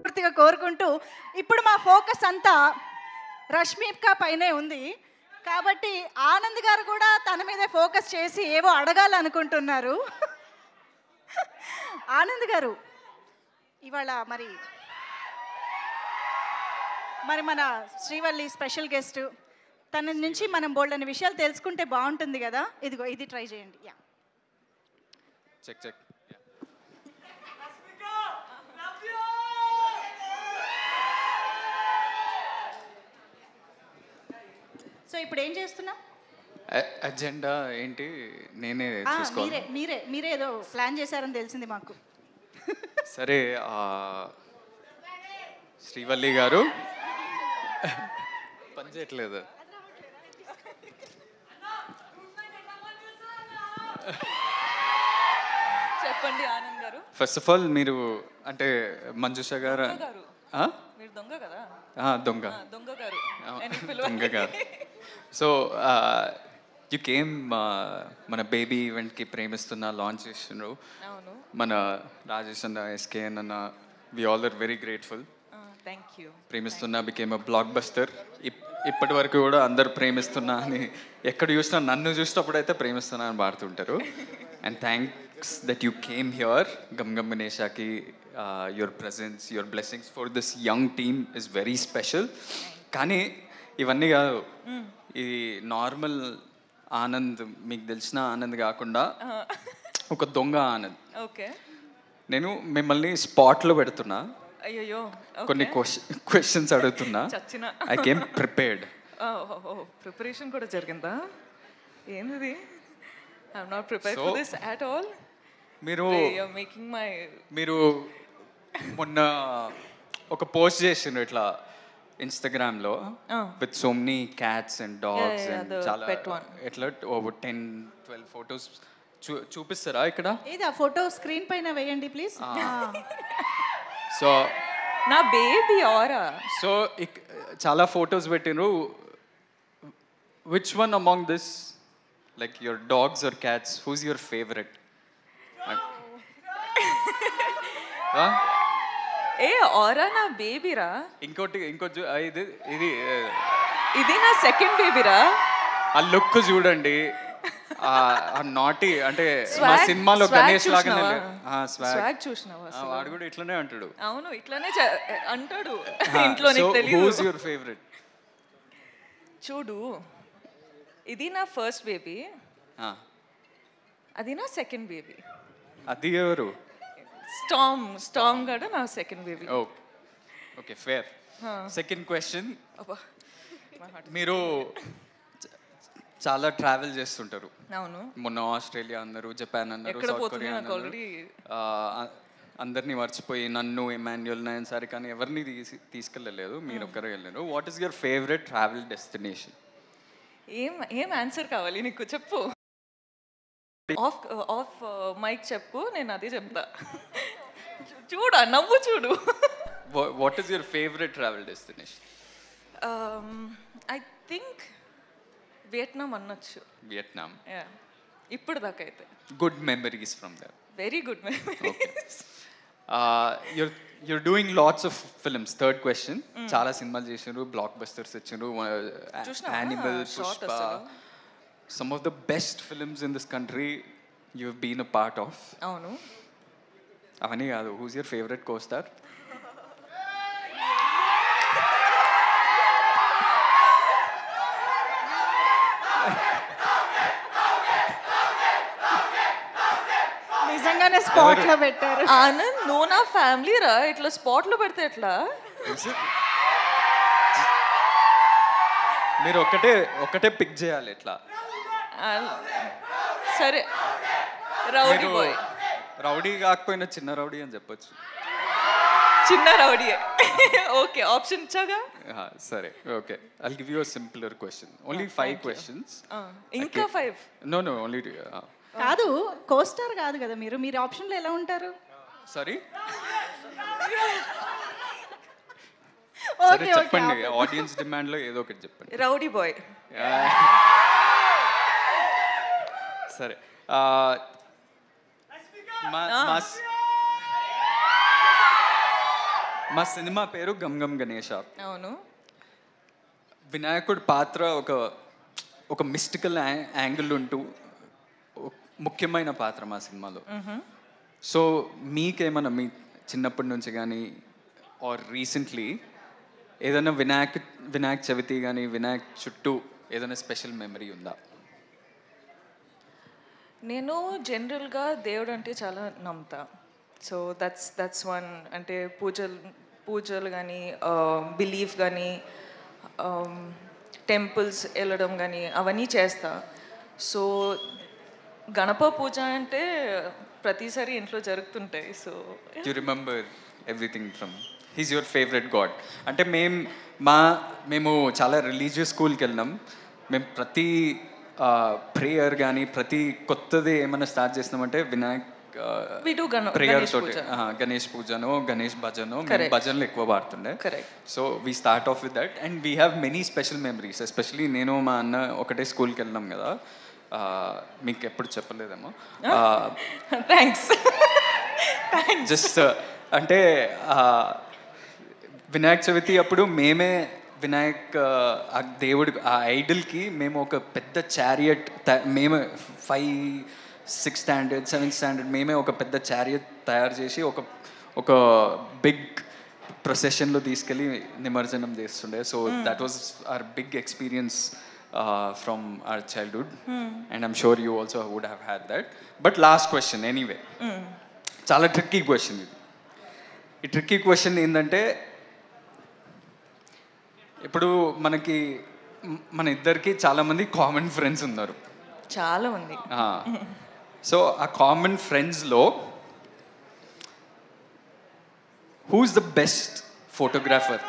పూర్తిగా కోరుకుంటూ ఇప్పుడు మా ఫోకస్ అంతా రష్మిక పైనే ఉంది కాబట్టి ఆనంద్ గారు కూడా తన మీదే ఫోకస్ చేసి ఏవో అడగాలనుకుంటున్నారు. ఆనంద్ గారు ఇవాళ మరి మన శ్రీవల్లి స్పెషల్ గెస్ట్, తన నుంచి మనం బోల్డని విషయాలు తెలుసుకుంటే బాగుంటుంది కదా. ఇదిగో ఇది ట్రై చేయండి. Yeah check check. సో ఇప్పుడు ఏం చేస్తున్నాం? అజెండా ఏంటి నేనే చూసుకోవాలి. మీరే ఏదో ప్లాన్ చేశారని తెలిసింది మాకు. సరే శ్రీవల్లి గారు పని చేయట్లేదు. చెప్పండి ఆనంద్ గారు. ఫస్ట్ ఆఫ్ ఆల్ మీరు అంటే మంజుష గారు మీరు దొంగ కదా. దొంగ గారు. సో యు కేమ్ మన బేబీ ఈవెంట్కి ప్రేమిస్తున్న లాంచ్ చేసినారు. మన రాజేష్ అన్న, ఎస్కేఎన్ అన్న, we all are very grateful. Premistunna became a blockbuster. ఇప్పటి వరకు కూడా అందరు ప్రేమిస్తున్నా అని ఎక్కడ చూసినా, నన్ను చూసినప్పుడు అయితే ప్రేమిస్తున్నా అని పాడుతుంటారు. And thanks that you came here. Gam Gam గణేషాకి your presence, your blessings for this young team is very special. కానీ ఇవన్నీ కాదు, ఇది నార్మల్ ఆనంద్, మీకు తెలిసిన ఆనంద్ కాకుండా ఒక దొంగ ఆనంద్. నేను మిమ్మల్ని స్పాట్లో పెడుతున్నా, అయ్యో కొన్ని క్వశ్చన్స్ అడుగుతున్నా. I came prepared. ప్రిపరేషన్ కూడా జరిగిందా? ఏంది? I'm not prepared for this at all. మీరు మొన్న ఒక పోస్ట్ చేసిండ్రు ఇట్లా ఇన్స్టాగ్రామ్లో with so many cats and dogs and చాలా ఎట్లా 10-12 ఫొటోస్ చూపిస్తారా ఇక్కడ? ఏది ఆ ఫోటో స్క్రీన్ పైన వేయండి ప్లీజ్. సో నా బేబీ ఆరా. సో చాలా ఫొటోస్ పెట్టినరు. Which one among this, like your dogs or cats, whose your favourite? ఏ ఆరా నా బేబీరా. ఇంకోటి ఇది ఇది నా సెకండ్ బేబీరా. ఆ లుక్ చూడండి, నాటి అంటే మా సినిమాలో గణేష్ లాగానే స్వాగ్ చూసినావా? వాడు కూడా ఇట్లానే అంటాడు. అవును ఇట్లానే అంటాడు ఇంట్లో. నీకు తెలియదు. Who's your favourite? చూడు, ఇది నా ఫస్ట్ బేబీ, అది నా సెకండ్ బేబీ. అది ఎవరు? స్టామ్ గడ నా second baby. Okay fair. Second question, మీరు చాలా ట్రావెల్ చేస్తుంటారు. అవును. మొన్న ఆస్ట్రేలియా అన్నారు, జపాన్ అన్నారు, సౌత్ కొరియా అన్నారు. అందరినీ మర్చిపోయి నన్ను, ఎమాన్యుయల్, నయన్ కానీ ఎవరిని తీసుకెళ్ళలేదు, మీరు ఒక్కరే వెళ్ళారు. What is your favourite travel destination? ఏం ఆన్సర్ కావాలి నీకు? చెప్పు. ఆఫ్ మైక్ చెప్పు, నేను అదే చెప్తా. చూడు నవ్వు చూడు. What is your favourite travel destination? I think Vietnam అనొచ్చు. వియట్నాం. ఇప్పుడు దాకా అయితే good memories from there. Very good memories. you're doing lots of films. Third question, చాలా సినిమాలు చేసినారు, బ్లాక్ బస్టర్స్ ఇచ్చినారు, animal, Pushpa, some of the best films in this country you've been a part of. అవును. అవన్నీ కాదు, who's your favorite co-star? నిజంగానే spot లో పెట్టారు. ఆనంద్, నువ్వు నా ఫ్యామిలీ రా, ఇట్లా స్పాట్ లో పెడితే ఎట్లా? మీరు ఒకటే పిక్ చేయాలి ఎట్లా. సరే, రౌడీ బాయ్. రౌడీ కాకపోయినా చిన్న రౌడీ అని చెప్పొచ్చు. చిన్న రౌడీ. ఓకే, ఆప్షన్ ఇచ్చాగా. సరే, okay. I'll give you a simpler question. Only 5 questions. ఇంకా 5? No, only కాదు, కోస్టార్ కాదు కదా మీరు ఆప్షన్లో ఎలా ఉంటారు? సారీ, ఓకే చెప్పండి. ఆడియన్స్ డిమాండ్ లో ఏదో ఒకటి చెప్పండి. Rowdy boy. మా సినిమా పేరు గమ్ గమ్ గణేష. అవును. వినాయకుడి పాత్ర ఒక మిస్టికల్ యాంగిల్ ఉంటూ ముఖ్యమైన పాత్ర మా సినిమాలో. సో మీకేమన్నా మీ చిన్నప్పటి నుంచి కానీ ఆర్ రీసెంట్లీ ఏదైనా వినాయక చవితి కానీ వినాయక్ చుట్టూ ఏదైనా స్పెషల్ మెమరీ ఉందా? నేను జనరల్గా దేవుడు అంటే చాలా నమ్ముతా. So that's one. అంటే పూజలు కానీ బిలీఫ్ కానీ టెంపుల్స్ వెళ్ళడం కానీ అవన్నీ చేస్తా. సో గణప పూజ అంటే ప్రతిసారి ఇంట్లో జరుగుతుంటాయి. So you remember everything from he's your favourite God. అంటే మేము చాలా రిలీజియస్ స్కూల్కి వెళ్ళినాం. మేము ప్రతి ప్రేయర్ కానీ ప్రతి కొత్తది ఏమైనా స్టార్ట్ చేసినామంటే వినాయక్ ప్రేయర్ తోటి గణేష్ పూజను గణేష్ భజను భజనలు ఎక్కువ పాడుతుండే. So we start off with that and we have many special memories. Especially నేను మా అన్న ఒకటే స్కూల్కి వెళ్ళినాం కదా, మీకు ఎప్పుడు చెప్పలేదేమో. థ్యాంక్స్. జస్ట్ అంటే వినాయక చవితి అప్పుడు మేమే వినాయక్ ఆ దేవుడు ఆ ఐడల్కి మేము ఒక పెద్ద చారియట్ మేమే 5, 6th standard 7th standard మేమే ఒక పెద్ద చారియట్ తయారు చేసి ఒక బిగ్ ప్రొసెషన్లో తీసుకెళ్ళి నిమజ్జనం చేస్తుండే. So that was our big experience from our childhood and I'm sure you also would have had that. But last question anyway. చాలా ట్రిక్కీ క్వశ్చన్ ఇది. ఈ ట్రిక్కీ క్వశ్చన్ ఏంటంటే ఇప్పుడు మన ఇద్దరికి చాలామంది కామన్ ఫ్రెండ్స్ ఉన్నారు. చాలా మంది. సో ఆ కామన్ ఫ్రెండ్స్లో who's the best photographer,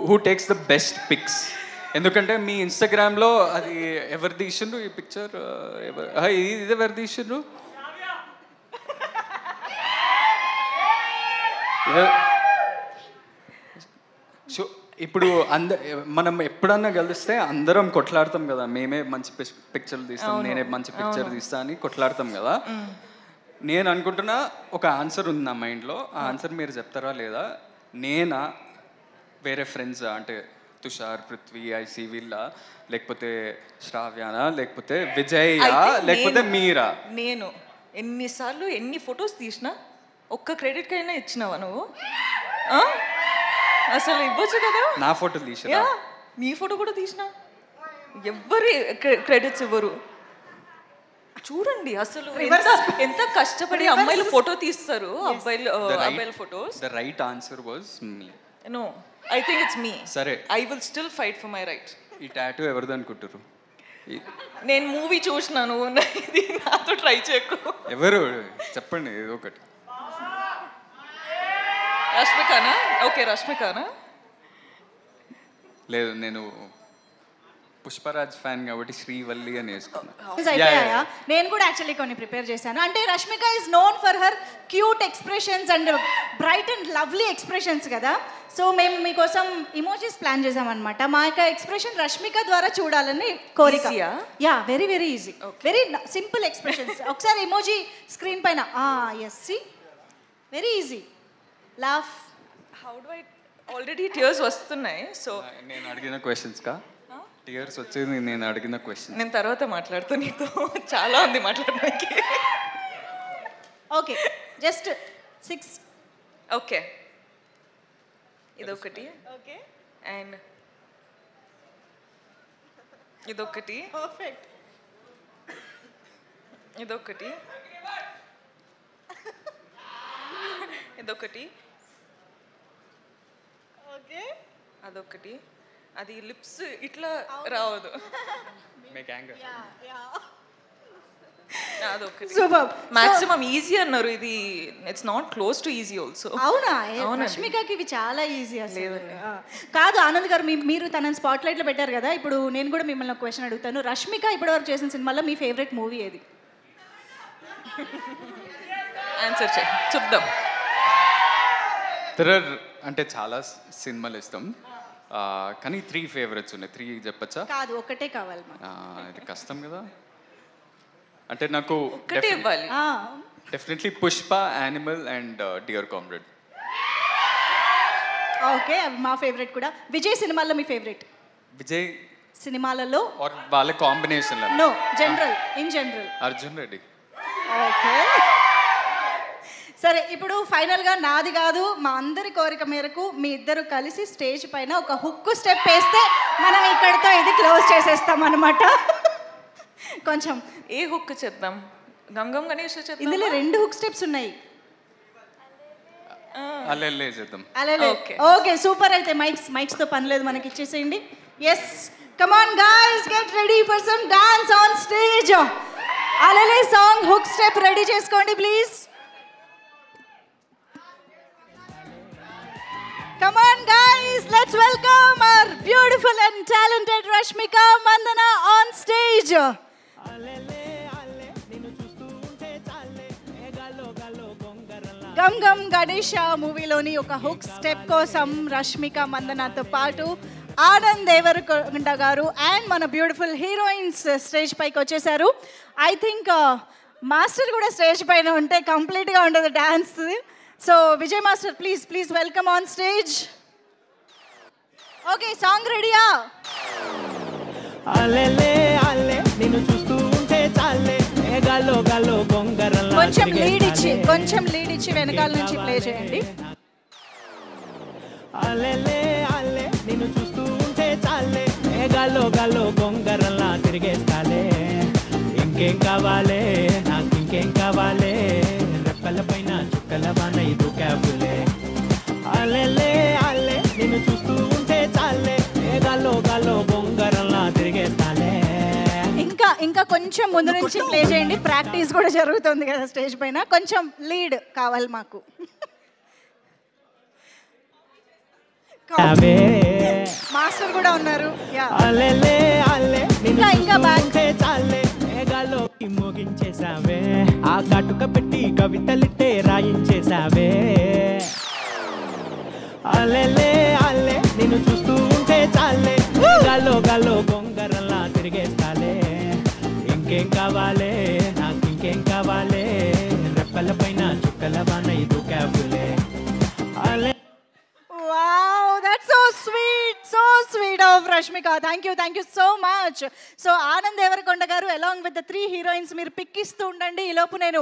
who takes the best pics? ఎందుకంటే మీ ఇన్స్టాగ్రామ్లో అది ఎవరు తీసిండ్రు ఈ పిక్చర్, ఇది ఎవరు తీసిండ్రు? సో ఇప్పుడు మనం ఎప్పుడన్నా కలిస్తే అందరం కొట్లాడతాం కదా, మేమే మంచి పిక్చర్లు తీస్తాం, నేనే మంచి పిక్చర్ తీస్తా అని కొట్లాడతాం కదా. నేను అనుకుంటున్నా ఒక ఆన్సర్ ఉంది నా మైండ్లో, ఆ ఆన్సర్ మీరు చెప్తారా లేదా? నేనా, వేరే ఫ్రెండ్స్ అంటే తుషార్, పృథ్వీ, ఐసి వీళ్ళ, లేకపోతే శ్రావ్యానా, లేకపోతే విజయ్, లేకపోతే మీరా? నేను ఎన్నిసార్లు ఎన్ని ఫొటోస్ తీసినా ఒక్క క్రెడిట్ అయినా ఇచ్చినావా నువ్వు? అసలు ఇవ్వచ్చు కదా. నా ఫోటో తీసినా, నీ ఫోటో కూడా తీసినా, ఎవ్వరి క్రెడిట్స్ ఇవ్వరు. చూడండి అసలు ఎంత కష్టపడి అమ్మాయిలు ఫోటో తీస్తారు, అబ్బాయిల photos. The right answer was me. No, I think it's me. సరే, I will still fight for my right. ఈ టాటూ ఎవరిది అనుకుంటారు? నేను మూవీ చూసినాను, ఇది నాతో ట్రై చేయకు. ఎవరు చెప్పండి ఏదో ఒకటి. రష్మికానా? ఓకే, రష్మికానా? లేదు, నేను పుష్పరాజ్ ఫ్యాన్ కాబట్టి శ్రీవల్లి అని వేసుకున్నాను. నేను కూడా యాక్చువల్లీ కొన్ని ప్రిపేర్ చేశాను. అంటే Rashmika is known for her cute expressions and bright and lovely expressions కదా. సో మేము మీకోసం ఇమోజీస్ ప్లాన్ చేసామన్నమాట. మా యొక్క ఎక్స్ప్రెషన్ రష్మిక ద్వారా చూడాలని కోరిక. Yeah, very very easy, very simple expressions. ఒకసారి ఇమోజీ స్క్రీన్ పైన. Yes, see, very easy. Laugh. How do I? Already tears వస్తున్నాయి. సో నేను అడిగిన క్వశ్చన్స్ కా టియర్స్ వచ్చేది? నేను అడిగిన క్వశ్చన్ నేను తర్వాత మాట్లాడుతూ, నీతో చాలా ఉంది మాట్లాడడానికి. Okay, just 6. ఓకే, ఇదొకటి. ఓకే, అండ్ ఇదొకటి. పర్ఫెక్ట్. ఇదొకటి. ఇదొకటి. ఓకే, అదొకటి. అది లిప్స్ ఇట్లా రావదు. అదొకటి. సూపర్. మాక్సిమం ఈజీ అన్నారు, ఇది it's not close to easy also. అవునా? రష్మికకి ఇవి చాలా ఈజీ అసలు. కాదు ఆనంద్ గారు, మీరు తనని స్పాట్ లైట్లో పెట్టారు కదా. ఇప్పుడు నేను కూడా మిమ్మల్ని ఒక క్వశ్చన్ అడుగుతాను. రష్మిక ఇప్పటివరకు చేసిన సినిమాలో మీ ఫేవరెట్ మూవీ ఏది? ఆన్సర్ చేయి, చూద్దాం. అంటే చాలా సినిమాలు ఇస్తాం, కానీ 3 ఫేవరెట్స్ ఉన్నాయి. 3 చెప్పచ్చా? కాదు, ఒకటే కావాలి. ఇది కష్టం కదా. అంటే నాకు ఒకటే ఇవ్వాలి. Definitely Pushpa, Animal and Dear Comrade. Okay, మా ఫేవరెట్ కూడా. విజయ్ సినిమాల్లో మీ ఫేవరెట్? విజయ్ సినిమాలలో ఆర్ వాళ్ళ combination no, general, in general. Arjun Reddy. Okay, సరే. ఇప్పుడు ఫైనల్గా నాది కాదు, మా అందరి కోరిక మేరకు మీ ఇద్దరు కలిసి స్టేజ్ పైన ఒక హుక్ స్టెప్ వేస్తే మనం ఇక్కడితో ఇది క్లోజ్ చేసేస్తాం అనమాట. కొంచెం ఏ హుక్ చేద్దాం? గంగం గణేష్ చేద్దాం. ఇందులో 2 హుక్ స్టెప్స్ ఉన్నాయి. అల్లెల్లే చేద్దాం. అలే, ఓకే, సూపర్. అయితే మైక్స్ తో పని లేదు, మనకి ఇచ్చేసేయండి. Yes, come on guys, get ready for some dance on stage. అలే సాంగ్ హుక్ స్టెప్ రెడీ చేసుకోండి please. Come on guys, let's welcome our beautiful and talented Rashmika Mandana on stage. Gam Gam Ganesha మూవీలోని ఒక హుక్ స్టెప్ కోసం రష్మిక మందనతో పాటు ఆనంద్ దేవరకొండ గారు and మన beautiful heroines stage పైకి వచ్చేసారు. ఐ థింక్ మాస్టర్ కూడా స్టేజ్ పైన ఉంటే కంప్లీట్గా ఉండదు dance. So Vijay master, please welcome on stage. Okay, song రెడీయా? కొంచెం లీడ్ ఇచ్చి వెనకాల నుంచి ప్లే చేయండి. నిన్ను చూస్తూ ఉంటే చాలే, గాల్లో గాల్లో గొంగరల్లా తిరిగేస్తాలే. ఇంకేం కావాలే, నాకు ఇంకేం కావాలే, రెప్పల పైన చుక్కల వాన ఇది క్యాబులే. అల్లెల్లే అల్లే నిన్ను చూస్తూ ఉంటే చాలే, గాల్లో గాల్లో గొంగరల్లా తిరిగేస్తాలే. ఇంకా కొంచెం ముందు నుంచి ప్లే చేయండి, ప్రాక్టీస్ కూడా జరుగుతుంది కదా స్టేజ్ పైన. కొంచెం లీడ్ కావాలి మాకు. మాస్టర్ కూడా ఉన్నారు. ఇంకా మోగించేసావే, ఆ కాటుక పెట్టి కవితలిట్టే రాయించేసావే. అల్లెల్లే అల్లే నిన్ను చూస్తూ ఉంటే చాలే, గాల్లో గాల్లో గొంగరల్లా తిరిగేస్తాలే. ఇంకేం కావాలే, నాకు ఇంకేం కావాలే, రెప్పల పైన చుక్కల వాన ఇది క్యాబులే. Wow, that's so sweet of Rashmika. Thank you so much. So Anand Devarakonda garu along with the 3 heroines మీరు పిక్ ఇస్తూ ఉండండి. ఈ లోపు నేను